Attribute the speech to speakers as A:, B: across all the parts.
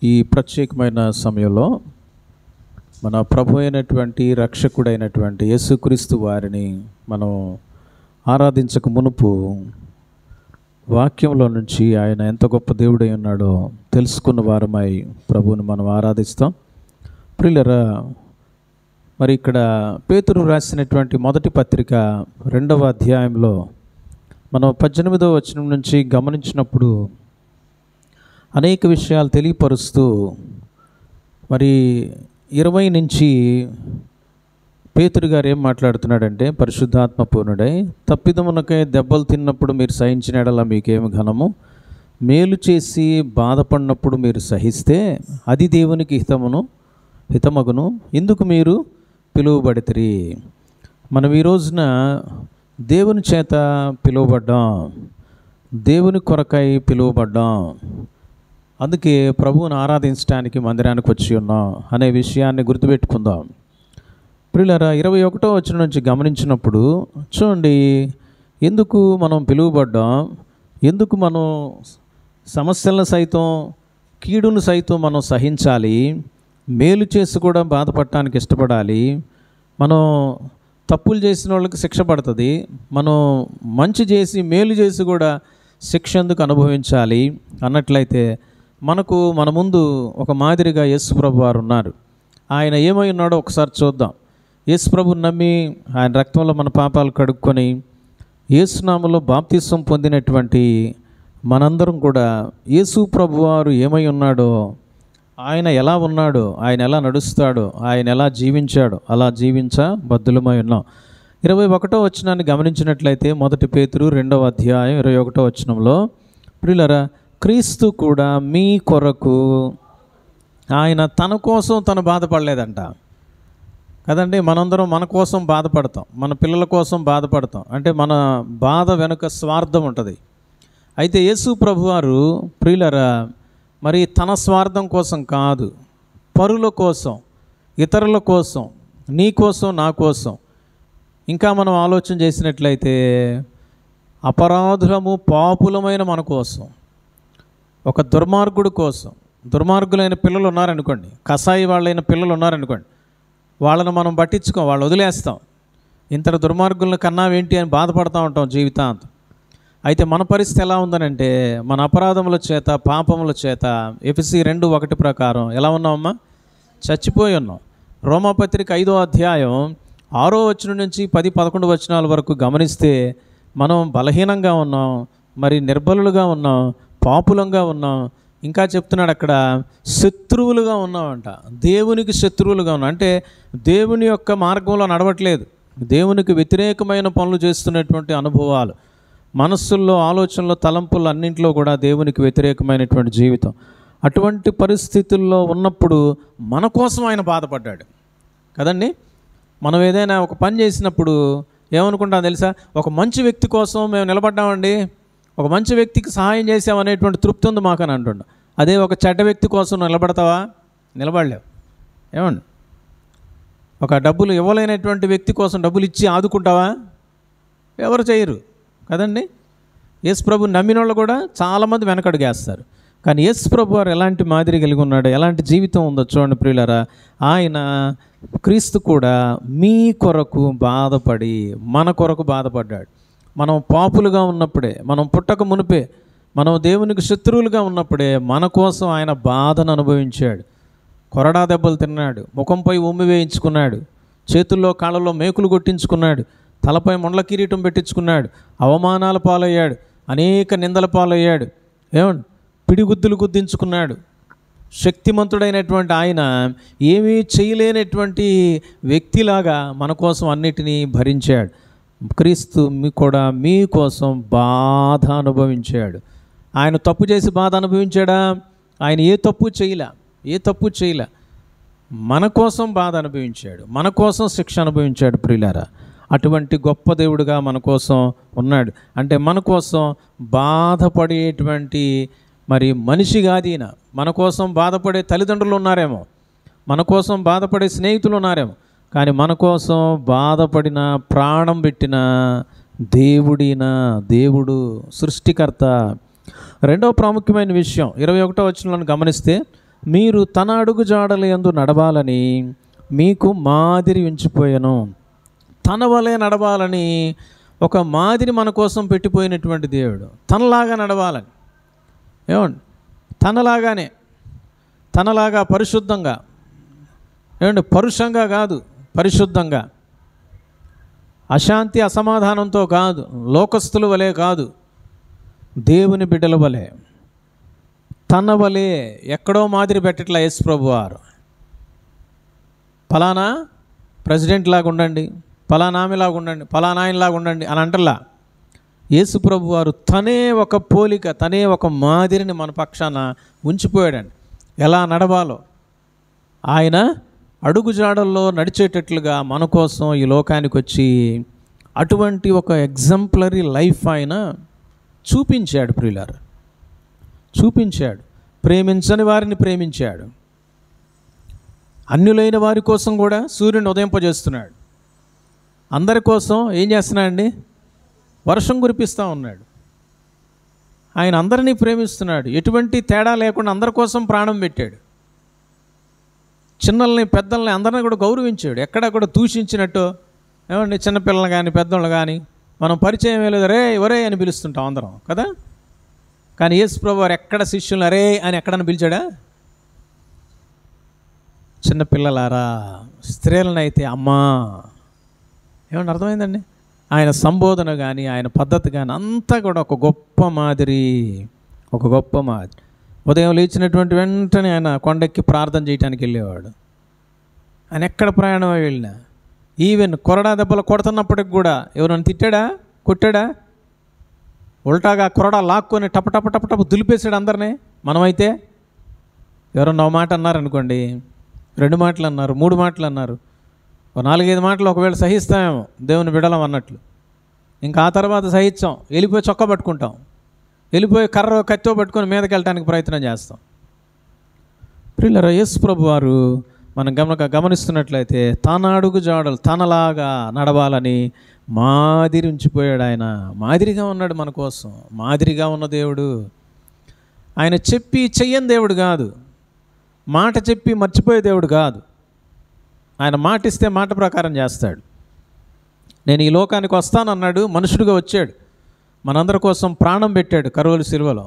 A: ఈ ప్రత్యేకమైన సమయంలో మన ప్రభు అయినటువంటి రక్షకుడైనటువంటి యేసుక్రీస్తు వారిని మనం ఆరాధించక మునుపు వాక్యంలో నుంచి ఆయన ఎంత గొప్ప దేవుడై ఉన్నాడో తెలుసుకున్న వారమై ప్రభువుని మనం ఆరాధిస్తాం. ప్రియులరా, మరి ఇక్కడ పేతురు రాసినటువంటి మొదటి పత్రిక 2వ అధ్యాయంలో మనం 18వ వచనం నుంచి గమనించినప్పుడు అనేక విషయాలు తెలియపరుస్తూ మరి 20 నుంచి పేతురు గారు ఏం మాట్లాడుతున్నాడంటే, పరిశుద్ధాత్మ పూర్ణుడై తప్పిదమునకై దెబ్బలు తిన్నప్పుడు మీరు సహించిన యెడల మీకేమి ఘనము, మేలు చేసి బాధపడినప్పుడు మీరు సహిస్తే అది దేవునికి హితమగును, ఇందుకు మీరు పిలువబడితిరి. మనం ఈ రోజున దేవుని చేత పిలువబడ్డాం, దేవుని కొరకై పిలువబడ్డాం, అందుకే ప్రభువుని ఆరాధించడానికి మందిరానికి వచ్చి ఉన్నాం అనే విషయాన్ని గుర్తుపెట్టుకుందాం. ప్రియులారా, 21వ వచనం నుంచి గమనించినప్పుడు చూడండి, ఎందుకు మనం పిలువబడ్డాం, ఎందుకు మనం సమస్యలను సైతం కీడును సైతం మనం సహించాలి, మేలు చేసి కూడా బాధపడటానికి ఇష్టపడాలి, మనం తప్పులు చేసిన వాళ్ళకి శిక్ష పడుతుంది, మనం మంచి చేసి మేలు చేసి కూడా శిక్ష ఎందుకు అనుభవించాలి అన్నట్లయితే మన ముందు ఒక మాదిరిగా యేసు ప్రభు వారు ఉన్నారు. ఆయన ఏమై ఉన్నాడో ఒకసారి చూద్దాం. యేసు ప్రభుని నమ్మి ఆయన రక్తంలో మన పాపాలు కడుక్కొని యేసునామములో బాప్తిసం పొందినటువంటి మనందరం కూడా యేసు ప్రభు వారు ఏమై ఉన్నాడో, ఆయన ఎలా ఉన్నాడో, ఆయన ఎలా నడుస్తాడో, ఆయన ఎలా జీవించాడో అలా బద్దులమై ఉన్నాం. 21వ వచనాన్ని గమనించినట్లయితే మొదటి పేతురు 2వ అధ్యాయం 21వ వచనంలో, ప్రియులరా, క్రీస్తు కూడా మీ కొరకు ఆయన తన కోసం తను బాధపడలేదంట కదండి. మనందరం మన కోసం బాధపడతాం, మన పిల్లల కోసం బాధపడతాం, అంటే మన బాధ వెనుక స్వార్థం ఉంటుంది. అయితే యేసు ప్రభువారు ప్రియులరా మరి తన స్వార్థం కోసం కాదు, పరుల కోసం, ఇతరుల కోసం, నీ కోసం, నా కోసం, ఇంకా మనం ఆలోచన చేసినట్లయితే అపరాధులము పాపులమైన మన కోసం, ఒక దుర్మార్గుడు కోసం, దుర్మార్గులైన పిల్లలు ఉన్నారనుకోండి, కసాయి వాళ్ళైన పిల్లలు ఉన్నారనుకోండి, వాళ్ళను మనం పట్టించుకోం, వాళ్ళు వదిలేస్తాం. ఇంత దుర్మార్గులను కన్నావేంటి అని బాధపడుతూ ఉంటాం జీవితాంతం. అయితే మన పరిస్థితి ఎలా ఉందనంటే, మన అపరాధముల చేత, పాపముల చేత ఎఫెసీ 2:1 ప్రకారం ఎలా ఉన్నామమ్మా? చచ్చిపోయి ఉన్నాం. రోమాపత్రిక 5వ అధ్యాయం 6వ వచనం నుంచి 10-11 వచనాల వరకు గమనిస్తే మనం బలహీనంగా ఉన్నాం, మరి నిర్బలులుగా ఉన్నాం, పాపులంగా ఉన్నాం. ఇంకా చెప్తున్నాడు అక్కడ, శత్రువులుగా ఉన్నామంట, దేవునికి శత్రువులుగా ఉన్నాం. అంటే దేవుని యొక్క మార్గంలో నడవట్లేదు, దేవునికి వ్యతిరేకమైన పనులు చేస్తున్నటువంటి అనుభవాలు, మనస్సుల్లో, ఆలోచనలో, తలంపులు అన్నింటిలో కూడా దేవునికి వ్యతిరేకమైనటువంటి జీవితం. అటువంటి పరిస్థితుల్లో ఉన్నప్పుడు మన కోసం ఆయన బాధపడ్డాడు కదండి. మనం ఏదైనా ఒక పని చేసినప్పుడు ఏమనుకుంటాం తెలుసా? ఒక మంచి వ్యక్తి కోసం మేము నిలబడ్డామండి, ఒక మంచి వ్యక్తికి సహాయం చేసామనేటువంటి తృప్తి ఉంది మాకని అంటుండ. అదే ఒక చెడ్డ వ్యక్తి కోసం నిలబడతావా? నిలబడలేవు. ఏమండి, ఒక డబ్బులు ఇవ్వలేనటువంటి వ్యక్తి కోసం డబ్బులు ఇచ్చి ఆదుకుంటావా? ఎవరు చేయరు కదండి. యేసు ప్రభు నమ్మిన వాళ్ళు కూడా చాలామంది వెనకడుగేస్తారు. కానీ యేసు ప్రభు వారు ఎలాంటి మాదిరి కలిగి ఉన్నాడు, ఎలాంటి జీవితం ఉందో చూడండి ప్రియులారా. ఆయన క్రీస్తు కూడా మీ కొరకు బాధపడి మన కొరకు బాధపడ్డాడు. మనం పాపులుగా ఉన్నప్పుడే, మనం పుట్టక మునిపే, మనం దేవునికి శత్రువులుగా ఉన్నప్పుడే మన కోసం ఆయన బాధను అనుభవించాడు. కొరడా దెబ్బలు తిన్నాడు, ముఖంపై ఉమ్మి వేయించుకున్నాడు, చేతుల్లో కాళ్ళలో మేకులు కొట్టించుకున్నాడు, తలపై ముండ్ల కిరీటం పెట్టించుకున్నాడు, అవమానాల పాలయ్యాడు, అనేక నిందల పాలయ్యాడు, పిడిగుద్దులు గుద్దించుకున్నాడు. శక్తిమంతుడైనటువంటి ఆయన ఏమీ చేయలేనటువంటి వ్యక్తిలాగా మన కోసం అన్నిటినీ భరించాడు. క్రీస్తు కూడా మీ కోసం బాధ అనుభవించాడు. ఆయన తప్పు చేసి బాధ అనుభవించాడా? ఆయన ఏ తప్పు చేయలే. మన కోసం బాధ అనుభవించాడు, మన కోసం శిక్ష అనుభవించాడు. ప్రియులారా, అటువంటి గొప్ప దేవుడుగా మన కోసం ఉన్నాడు. అంటే మన కోసం బాధపడేటువంటి మరి మనిషి కాదు ఈయన. మన కోసం బాధపడే తల్లిదండ్రులు ఉన్నారేమో, మన కోసం బాధపడే స్నేహితులు ఉన్నారేమో, కానీ మన కోసం బాధపడిన, ప్రాణం పెట్టిన దేవుడు సృష్టికర్త. రెండవ ప్రాముఖ్యమైన విషయం 21వ వచనంలో గమనిస్తే, మీరు తన అడుగు జాడల యందు నడవాలని మీకు మాదిరి ఉంచిపోయాను. తన వలె నడవాలని ఒక మాదిరి మన కోసం పెట్టిపోయినటువంటి దేవుడు. తనలాగా నడవాలని, ఏమండి, తనలాగా పరిశుద్ధంగా, ఏమండి, పరుషంగా కాదు, పరిశుద్ధంగా, అశాంతి అసమాధానంతో కాదు, లోకస్తుల వలె కాదు, దేవుని బిడ్డల వలె, తన వలె. ఎక్కడో మాదిరి పెట్టట్లా యేసు ప్రభు వారు. ఫలానా ప్రెసిడెంట్ లాగా ఉండండి, ఫలానా ఆమెలాగా ఉండండి, ఫలానా ఆయనలాగా ఉండండి అని అంటలా. యేసు ప్రభు వారు తనే ఒక పోలిక, తనే ఒక మాదిరిని మన పక్షాన ఉంచిపోయాడండి. ఎలా నడవాలో ఆయన అడుగుజాడల్లో నడిచేటట్లుగా మన కోసం ఈ లోకానికి వచ్చి అటువంటి ఒక ఎగ్జాంపులరీ లైఫ్ ఆయన చూపించాడు. ప్రియులారా, చూపించాడు. ప్రేమించని వారిని ప్రేమించాడు. అన్యులైన వారి కోసం కూడా సూర్యుని ఉదయింపజేస్తున్నాడు. అందరి కోసం ఏం చేస్తున్నాడండి? వర్షం కురిపిస్తూ ఉన్నాడు. ఆయన అందరినీ ప్రేమిస్తున్నాడు. ఎటువంటి తేడా లేకుండా అందరి కోసం ప్రాణం పెట్టాడు. చిన్నల్ని పెద్దల్ని అందరినీ కూడా గౌరవించాడు. ఎక్కడ కూడా దూషించినట్టు, ఏమండి, చిన్నపిల్లలు కానీ పెద్దోళ్ళు కానీ మనం పరిచయం లేదు, రే ఒరే అని పిలుస్తుంటాం అందరం కదా. కానీ యేసు ప్రభు వారు ఎక్కడ శిష్యులు అరే అని ఎక్కడన్నా పిలిచాడా? చిన్నపిల్లలారా, స్త్రీలనైతే అమ్మా. ఏమన్నా అర్థమైందండి? ఆయన సంబోధన కానీ ఆయన పద్ధతి కానీ అంతా కూడా ఒక గొప్ప మాదిరి. ఉదయం లేచినటువంటి వెంటనే ఆయన కొండెక్కి ప్రార్థన చేయడానికి వెళ్ళేవాడు. ఆయన ఎక్కడ ప్రయాణం వెళ్ళినా, ఈవెన్ కొరడా దెబ్బలు కొడుతున్నప్పటికి కూడా ఎవరైనా తిట్టాడా, కొట్టాడా? ఉల్టాగా కొరడా లాక్కొని టప దులిపేసాడు అందరినీ. మనమైతే ఎవరన్నా 1 మాట అన్నారనుకోండి, 2 మాటలు అన్నారు, 3 మాటలు అన్నారు, 4-5 మాటలు ఒకవేళ సహిస్తామేమో దేవుని బిడలం అన్నట్లు. ఇంకా ఆ తర్వాత సహించాం, వెళ్ళిపోయి చొక్కా పట్టుకుంటాం, వెళ్ళిపోయి కర్ర కత్తో పట్టుకొని మీదకి వెళ్ళడానికి ప్రయత్నం చేస్తాం. ప్రియులారా, యేసు ప్రభు వారు మనం గమనిస్తున్నట్లయితే తన అడుగు జాడలు తనలాగా నడవాలని మాదిరి ఉంచిపోయాడు. ఆయన మాదిరిగా ఉన్నాడు మన కోసం. మాదిరిగా ఉన్న దేవుడు. ఆయన చెప్పి చెయ్యని దేవుడు కాదు, మాట చెప్పి మర్చిపోయే దేవుడు కాదు. ఆయన మాట ఇస్తే మాట ప్రకారం చేస్తాడు. నేను ఈ లోకానికి వస్తానన్నాడు, మనుషుడిగా వచ్చాడు, మనందరి కోసం ప్రాణం పెట్టాడు కరువలు సిలువలో.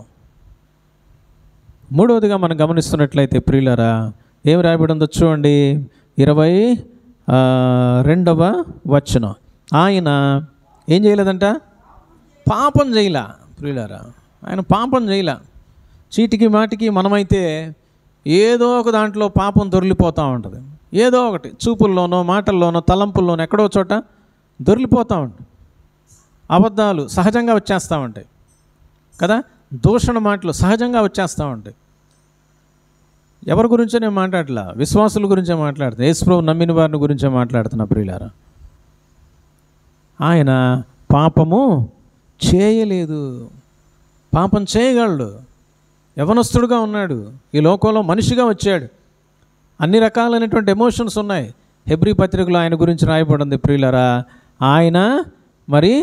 A: 3వదిగా మనం గమనిస్తున్నట్లయితే ప్రియులారా, ఏం రాయబడి ఉందో చూడండి, 22వ వచనం. ఆయన ఏం చేయలేదంట? పాపం చేయలా. ప్రియులారా, ఆయన పాపం చేయలా. చీటికి మాటికి మనమైతే ఏదో ఒక దాంట్లో పాపం దొర్లిపోతూ ఉంటుంది. ఏదో ఒకటి చూపుల్లోనో మాటల్లోనో తలంపుల్లోనో ఎక్కడో చోట దొర్లిపోతూ ఉంటుంది. అబద్ధాలు సహజంగా వచ్చేస్తూ ఉంటాయి కదా, దూషణ మాటలు సహజంగా వచ్చేస్తూ ఉంటాయి. ఎవరి గురించో నేను మాట్లాడలా, విశ్వాసుల గురించే మాట్లాడుతున్నా, యేసుప్రభు నమ్మిన వారిని గురించే మాట్లాడుతున్నా. ప్రియులారా, ఆయన పాపము చేయలేదు. పాపం చేయగలడు. యవనస్తుడుగా ఉన్నాడు, ఈ లోకంలో మనిషిగా వచ్చాడు. అన్ని రకాలైనటువంటి ఎమోషన్స్ ఉన్నాయి. హెబ్రీ పత్రికలో ఆయన గురించి రాయబడింది. ప్రియులారా, ఆయన మరి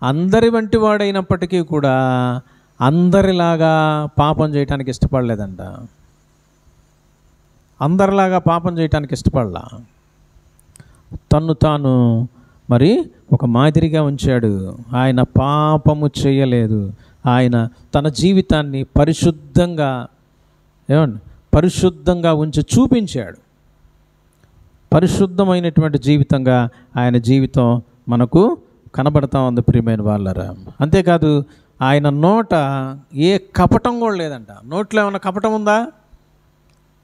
A: అందరి వంటి వాడైనప్పటికీ కూడా అందరిలాగా పాపం చేయటానికి ఇష్టపడలేదంట. అందరిలాగా పాపం చేయటానికి ఇష్టపడలా. తన్ను తాను మరి ఒక మాదిరిగా ఉంచాడు. ఆయన పాపము చేయలేదు. ఆయన తన జీవితాన్ని పరిశుద్ధంగా ఉంచి చూపించాడు. పరిశుద్ధమైనటువంటి జీవితంగా ఆయన జీవితం మనకు కనబడతా ఉంది ప్రియమైన వాళ్ళరా. అంతేకాదు, ఆయన నోట ఏ కపటం కూడా లేదంట. నోట్లో ఏమన్నా కపటం ఉందా?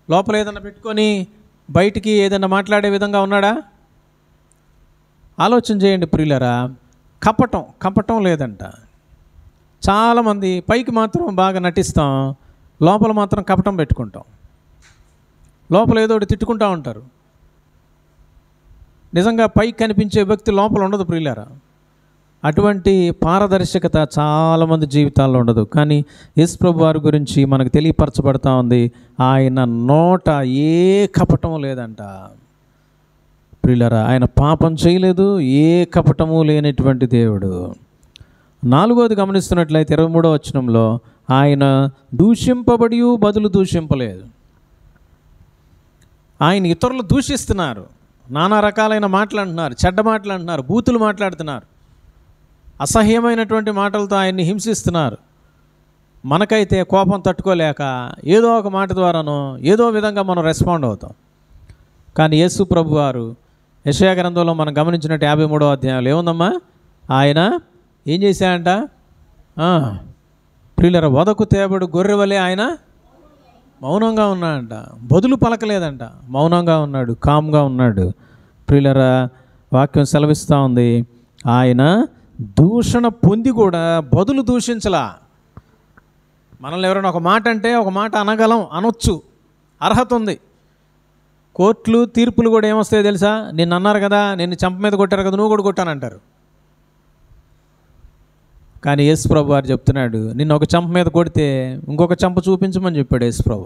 A: లోపల ఏదన్నా పెట్టుకొని బయటికి ఏదైనా మాట్లాడే విధంగా ఉన్నాడా? ఆలోచన చేయండి ప్రియులరా. కపటం లేదంట. చాలామంది పైకి మాత్రం బాగా నటిస్తాం, లోపల మాత్రం కపటం పెట్టుకుంటాం. లోపల ఏదో ఒకటి తిట్టుకుంటూ ఉంటారు. నిజంగా పైకి కనిపించే వ్యక్తి లోపల ఉండదు ప్రియులారా. అటువంటి పారదర్శకత చాలామంది జీవితాల్లో ఉండదు. కానీ యేసు ప్రభు వారి గురించి మనకు తెలియపరచబడతా ఉంది, ఆయన నోట ఏ కపటము లేదంట. ప్రియులారా, ఆయన పాపం చేయలేదు, ఏ కపటము లేనటువంటి దేవుడు. 4వది గమనిస్తున్నట్లయితే 23వ వచనంలో, ఆయన దూషింపబడి బదులు దూషింపలేదు. ఆయన ఇతరులు దూషిస్తున్నారు, నానా రకాలైన మాటలు అంటున్నారు, చెడ్డ మాటలు అంటున్నారు, బూతులు మాట్లాడుతున్నారు, అసహ్యమైనటువంటి మాటలతో ఆయన్ని హింసిస్తున్నారు. మనకైతే కోపం తట్టుకోలేక ఏదో ఒక మాట ద్వారానో ఏదో విధంగా మనం రెస్పాండ్ అవుతాం. కానీ యేసు ప్రభు వారు యెషయా గ్రంథంలో మనం గమనించినట్టు 53వ అధ్యాయంలో ఏముందమ్మా, ఆయన ఏం చేశాడంట, ప్రియులరా వదకు తేబడు గొర్రె వలె ఆయన మౌనంగా ఉన్నాడంట, బదులు పలకలేదంట, మౌనంగా ఉన్నాడు, కామ్గా ఉన్నాడు. ప్రియులరా వాక్యం సెలవిస్తూ ఉంది, ఆయన దూషణ పొంది కూడా బదులు దూషించలా. మనల్ని ఎవరైనా ఒక మాట అంటే ఒక మాట అనొచ్చు, అర్హత ఉంది. కోర్టులు తీర్పులు కూడా ఏమొస్తాయో తెలుసా, నిన్ను అన్నారు కదా, నిన్ను చెంప మీద కొట్టారు కదా, నువ్వు కూడా కొట్టానంటారు. కానీ యేసు ప్రభు వారు చెప్తున్నాడు, నిన్ను ఒక చెంప మీద కొడితే ఇంకొక చెంప చూపించమని చెప్పాడు యేసు ప్రభు.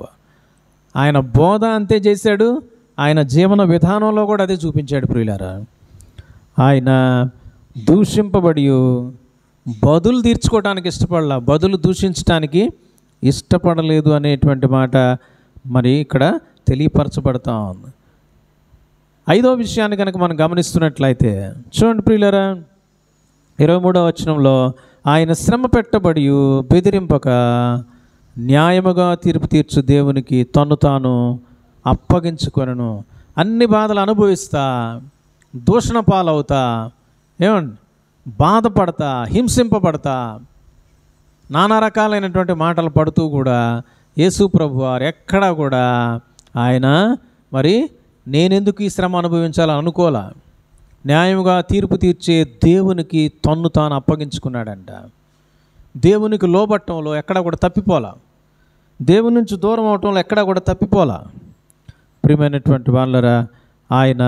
A: ఆయన బోధ అంతే చేశాడు, ఆయన జీవన విధానంలో కూడా అదే చూపించాడు. ప్రియులారా, ఆయన దూషింపబడి బదులు తీర్చుకోవడానికి ఇష్టపడలా, బదులు దూషించడానికి ఇష్టపడలేదు అనేటువంటి మాట మరి ఇక్కడ తెలియపరచబడతా ఉంది. 5వ విషయాన్ని కనుక మనం గమనిస్తున్నట్లయితే చూడండి ప్రియులారా, 23వ వచనంలో ఆయన శ్రమ పెట్టబడి బెదిరింపక న్యాయముగా తీర్పు తీర్చు దేవునికి తన్ను తాను అప్పగించుకొనెను. అన్ని బాధలు అనుభవిస్తా, దూషణ పాలవుతా, ఏమండి బాధపడతా, హింసింపబడతా, నానా రకాలైనటువంటి మాటలు పడుతూ కూడా యేసు ప్రభు వారు ఎక్కడా కూడా ఆయన మరి నేనెందుకు ఈ శ్రమ అనుభవించాలని అనుకోలా. న్యాయముగా తీర్పు తీర్చే దేవునికి తన్ను తాను అప్పగించుకున్నాడంట. దేవునికి లోబట్టంలో ఎక్కడా కూడా తప్పిపోలా, దేవుని నుంచి దూరం అవటంలో ఎక్కడా కూడా తప్పిపోలా. ప్రియమైనటువంటి వాళ్ళరా, ఆయన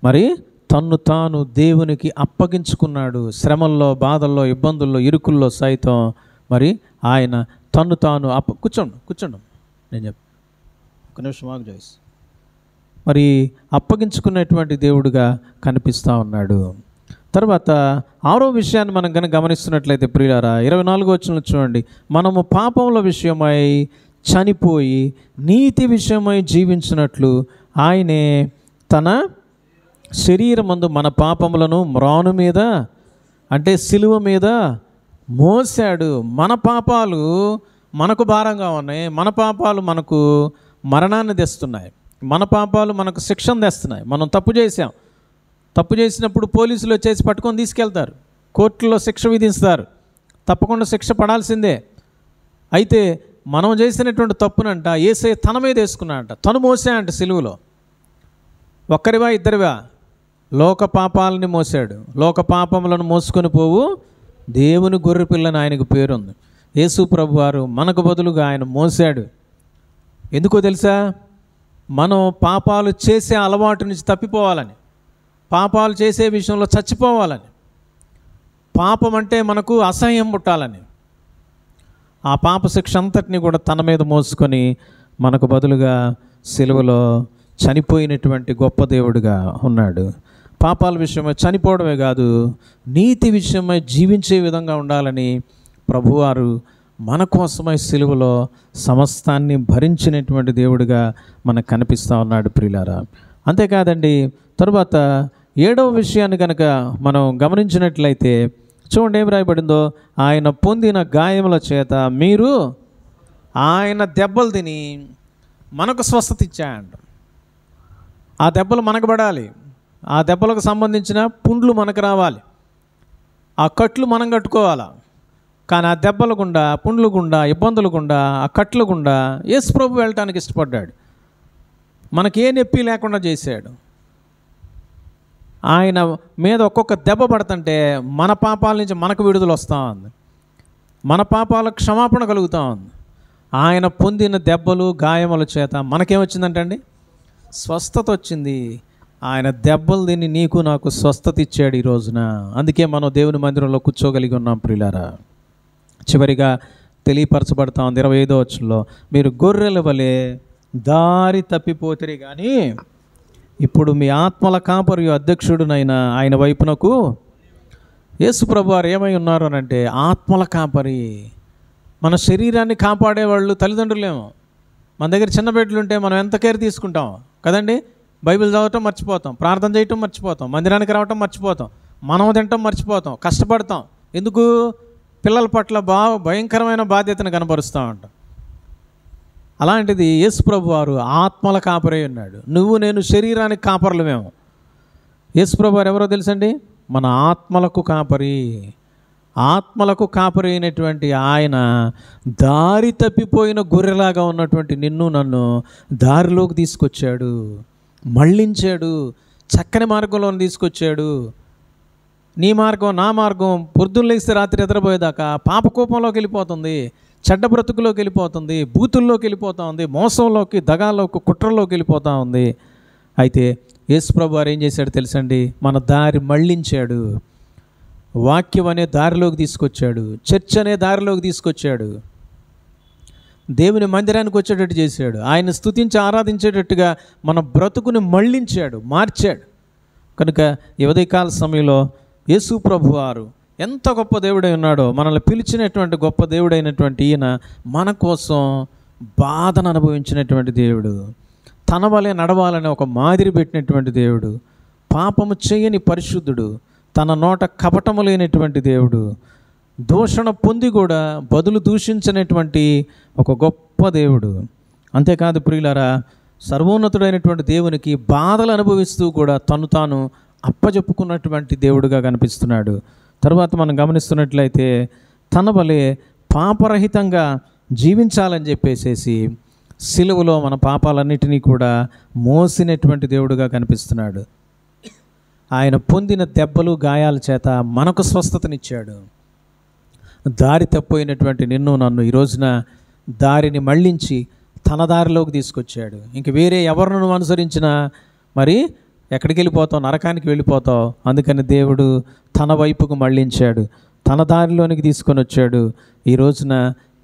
A: మరి తన్ను తాను దేవునికి అప్పగించుకున్నాడు. శ్రమల్లో, బాధల్లో, ఇబ్బందుల్లో, ఇరుకుల్లో సైతం మరి ఆయన తన్ను తాను కూర్చోండి నేను చెప్పు ఒక నిమిషం ఆగు జోయిస్. మరి అప్పగించుకున్నటువంటి దేవుడుగా కనిపిస్తూ ఉన్నాడు. తర్వాత 6వ విషయాన్ని మనం కనుక గమనిస్తున్నట్లయితే ప్రియులారా, 24వ వచనంలో చూడండి, మనము పాపముల విషయమై చనిపోయి నీతి విషయమై జీవించినట్లు ఆయనే తన శరీరమందు మన పాపములను మ్రాను మీద అంటే సిలువ మీద మోసాడు. మన పాపాలు మనకు భారంగా ఉన్నాయి, మన పాపాలు మనకు మరణాన్ని తెస్తున్నాయి, మన పాపాలు మనకు శిక్షను తెస్తున్నాయి. మనం తప్పు చేసాం, తప్పు చేసినప్పుడు పోలీసులు వచ్చేసి పట్టుకొని తీసుకెళ్తారు, కోర్టులో శిక్ష విధిస్తారు, తప్పకుండా శిక్ష పడాల్సిందే. అయితే మనం చేసినటువంటి తప్పునంట యేసయ్య తన మీద వేసుకున్నాడంట, తను మోసాడంట సిలువలో. ఒక్కరివా ఇద్దరివా, లోక పాపాలని మోసాడు. లోక పాపములను మోసుకొని పోవు దేవుని గొర్రె పిల్లని ఆయనకు పేరుంది. యేసు ప్రభు వారు మనకు బదులుగా ఆయన మోసాడు. ఎందుకో తెలుసా, మనం పాపాలు చేసే అలవాటు నుంచి తప్పిపోవాలని, పాపాలు చేసే విషయంలో చచ్చిపోవాలని, పాపం అంటే మనకు అసహ్యం పుట్టాలని, ఆ పాప శిక్ష అంతటిని కూడా తన మీద మోసుకొని మనకు బదులుగా సిలువలో చనిపోయినటువంటి గొప్ప దేవుడుగా ఉన్నాడు. పాపాల విషయమై చనిపోవడమే కాదు, నీతి విషయమై జీవించే విధంగా ఉండాలని ప్రభువారు మన కోసమై సిలువలో సమస్తాన్ని భరించినటువంటి దేవుడిగా మనకు కనిపిస్తూ ఉన్నాడు ప్రియులారా. అంతేకాదండి, తరువాత 7వ విషయాన్ని కనుక మనం గమనించినట్లయితే చూడండి ఏం రాయబడిందో, ఆయన పొందిన గాయముల చేత మీరు ఆయన దెబ్బలు తిని మనకు స్వస్థత ఇచ్చాయంట. ఆ దెబ్బలు మనకు పడాలి, ఆ దెబ్బలకు సంబంధించిన పుండ్లు మనకు రావాలి, ఆ కట్లు మనం కట్టుకోవాలా. కానీ ఆ దెబ్బల గుండా, పుండ్ల గుండా, ఇబ్బందుల గుండా, ఆ కట్ల గుండా యేసు ప్రభు వెళ్ళటానికి ఇష్టపడ్డాడు. మనకి ఏ నొప్పి లేకుండా చేశాడు. ఆయన మీద ఒక్కొక్క దెబ్బ పడుతుంటే మన పాపాల నుంచి మనకు విడుదల వస్తూ ఉంది, మన పాపాలకు క్షమాపణ కలుగుతూ ఉంది. ఆయన పొందిన దెబ్బలు గాయముల చేత మనకేమొచ్చిందంటే అండి, స్వస్థత వచ్చింది. ఆయన దెబ్బలు తిని నీకు నాకు స్వస్థత ఇచ్చాడు ఈ రోజున. అందుకే మనం దేవుని మందిరంలో కూర్చోగలిగి ఉన్నాం ప్రియులారా. చివరిగా తెలియపరచబడతా ఉంది 25వ వచనంలో, మీరు గొర్రెల వలె దారి తప్పిపోతిరి కానీ ఇప్పుడు మీ ఆత్మల కాపరి అధ్యక్షుడునైన ఆయన వైపునకు యేసు ప్రభు వారు ఏమై ఉన్నారు అని అంటే ఆత్మల కాపరి. మన శరీరాన్ని కాపాడేవాళ్ళు తల్లిదండ్రులేమో, మన దగ్గర చిన్న బిడ్డలు ఉంటే మనం ఎంత కేర్ తీసుకుంటాం కదండి. బైబిల్ చదవటం మర్చిపోతాం, ప్రార్థన చేయటం మర్చిపోతాం, మందిరానికి రావటం మర్చిపోతాం, మనం తినటం మర్చిపోతాం, కష్టపడతాం. ఎందుకు? పిల్లల పట్ల భయంకరమైన బాధ్యతను కనబరుస్తూ ఉంటాం. అలాంటిది యేసు ప్రభు వారు ఆత్మల కాపరి ఉన్నాడు. నువ్వు నేను శరీరానికి కాపరులమేమో. యేసు ప్రభు వారు ఎవరో తెలుసండి? మన ఆత్మలకు కాపరి. ఆత్మలకు కాపరి అయినటువంటి ఆయన దారి తప్పిపోయిన గొర్రెలాగా ఉన్నటువంటి నిన్ను నన్ను దారిలోకి తీసుకొచ్చాడు, మళ్ళించాడు, చక్కని మార్గంలో తీసుకొచ్చాడు. నీ మార్గం నా మార్గం పొద్దున్న లేస్తే రాత్రి నిద్రపోయేదాకా పాపకోపంలోకి వెళ్ళిపోతుంది, చెడ్డ బ్రతుకులోకి వెళ్ళిపోతుంది, బూతుల్లోకి వెళ్ళిపోతూ ఉంది, మోసంలోకి, దగాల్లోకి, కుట్రల్లోకి వెళ్ళిపోతూ ఉంది. అయితే యేసు ప్రభు వారు ఏం చేశాడు తెలుసండి? మన దారి మళ్ళించాడు, వాక్యం అనే దారిలోకి తీసుకొచ్చాడు, చర్చ్ అనే దారిలోకి తీసుకొచ్చాడు, దేవుని మందిరానికి వచ్చేటట్టు చేశాడు, ఆయన స్తుతించి ఆరాధించేటట్టుగా మన బ్రతుకుని మళ్ళించాడు, మార్చాడు. కనుక ఈ ఉదయకాల సమయంలో యేసు ప్రభు వారు ఎంత గొప్ప దేవుడై ఉన్నాడో, మనల్ని పిలిచినటువంటి గొప్ప దేవుడైనటువంటి ఈయన మన కోసం బాధను అనుభవించినటువంటి దేవుడు, తన వలె నడవాలని ఒక మాదిరి పెట్టినటువంటి దేవుడు, పాపము చేయని పరిశుద్ధుడు, తన నోట కపటము లేనటువంటి దేవుడు, దూషణ పొంది కూడా బదులు దూషించినటువంటి ఒక గొప్ప దేవుడు. అంతేకాదు ప్రియులారా, సర్వోన్నతుడైనటువంటి దేవునికి బాధలు అనుభవిస్తూ కూడా తను తాను అప్పజెప్పుకున్నటువంటి దేవుడుగా కనిపిస్తున్నాడు. తర్వాత మనం గమనిస్తున్నట్లయితే తన వలె పాపరహితంగా జీవించాలని చెప్పేసేసి సిలువలో మన పాపాలన్నిటినీ కూడా మోసినటువంటి దేవుడుగా కనిపిస్తున్నాడు. ఆయన పొందిన దెబ్బలు గాయాల చేత మనకు స్వస్థతనిచ్చాడు. దారి తప్పిపోయినటువంటి నిన్ను నన్ను ఈ రోజున దారిని మళ్ళించి తన దారిలోకి తీసుకొచ్చాడు. ఇంక వేరే ఎవరిని నువ్వు అనుసరించినా మరి ఎక్కడికి వెళ్ళిపోతావు? నరకానికి వెళ్ళిపోతావు. అందుకని దేవుడు తన వైపుకు మళ్ళించాడు, తన దారిలోనికి తీసుకొని వచ్చాడు. ఈ రోజున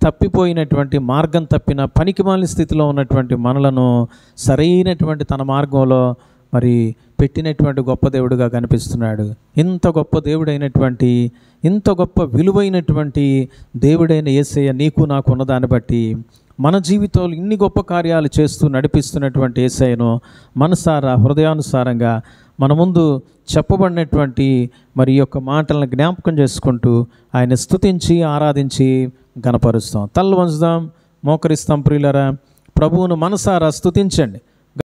A: తప్పిపోయినటువంటి, మార్గం తప్పిన, పనికిమాలిన స్థితిలో ఉన్నటువంటి మనలను సరైనటువంటి తన మార్గంలో మరి పెట్టినటువంటి గొప్ప దేవుడుగా కనిపిస్తున్నాడు. ఇంత గొప్ప దేవుడైనటువంటి, ఇంత గొప్ప విలువైనటువంటి దేవుడైన యేసయ్య నీకు నాకు ఉన్నదాన్ని బట్టి మన జీవితంలో ఇన్ని గొప్ప కార్యాలు చేస్తూ నడిపిస్తున్నటువంటి యేసయ్యను మనసారా, హృదయానుసారంగా మన ముందు చెప్పబడినటువంటి మరి యొక్క మాటలను జ్ఞాపకం చేసుకుంటూ ఆయన స్తుతించి ఆరాధించి గణపరుస్తాం. తల్లు వంచుదాం, మోకరిస్తాం. ప్రియులారా, ప్రభువును మనసారా స్తుతించండి.